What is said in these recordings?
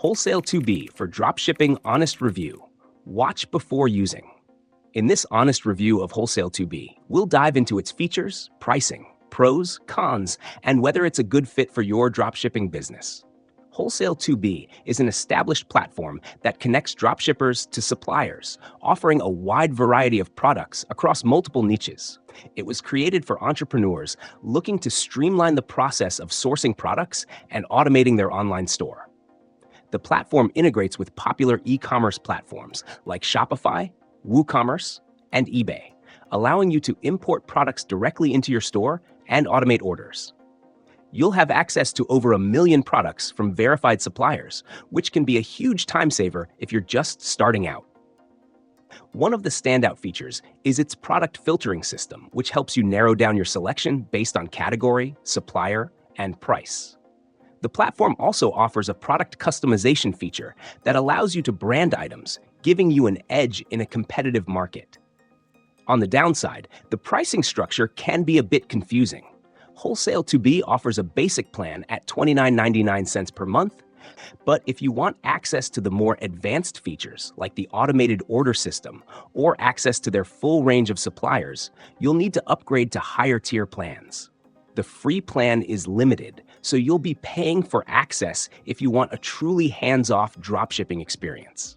Wholesale2B for dropshipping honest review. Watch before using. In this honest review of Wholesale2B, we'll dive into its features, pricing, pros, cons, and whether it's a good fit for your dropshipping business. Wholesale2B is an established platform that connects dropshippers to suppliers, offering a wide variety of products across multiple niches. It was created for entrepreneurs looking to streamline the process of sourcing products and automating their online store. The platform integrates with popular e-commerce platforms like Shopify, WooCommerce, and eBay, allowing you to import products directly into your store and automate orders. You'll have access to over 1 million products from verified suppliers, which can be a huge time saver if you're just starting out. One of the standout features is its product filtering system, which helps you narrow down your selection based on category, supplier, and price. The platform also offers a product customization feature that allows you to brand items, giving you an edge in a competitive market. On the downside, the pricing structure can be a bit confusing. Wholesale2B offers a basic plan at $29.99 per month, but if you want access to the more advanced features like the automated order system or access to their full range of suppliers, you'll need to upgrade to higher tier plans. The free plan is limited, so you'll be paying for access if you want a truly hands-off dropshipping experience.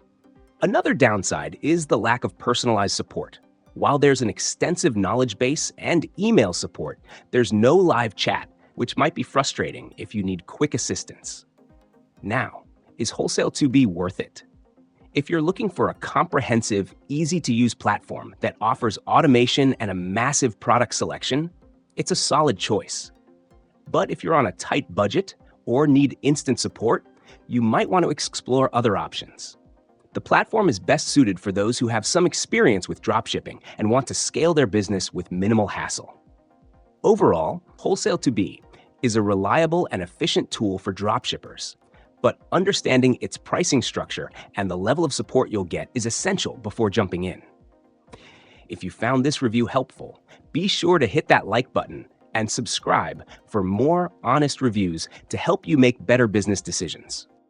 Another downside is the lack of personalized support. While there's an extensive knowledge base and email support, there's no live chat, which might be frustrating if you need quick assistance. Now, is Wholesale2B worth it? If you're looking for a comprehensive, easy-to-use platform that offers automation and a massive product selection, it's a solid choice. But if you're on a tight budget or need instant support, you might want to explore other options. The platform is best suited for those who have some experience with dropshipping and want to scale their business with minimal hassle. Overall, Wholesale2B is a reliable and efficient tool for dropshippers, but understanding its pricing structure and the level of support you'll get is essential before jumping in. If you found this review helpful, be sure to hit that like button and subscribe for more honest reviews to help you make better business decisions.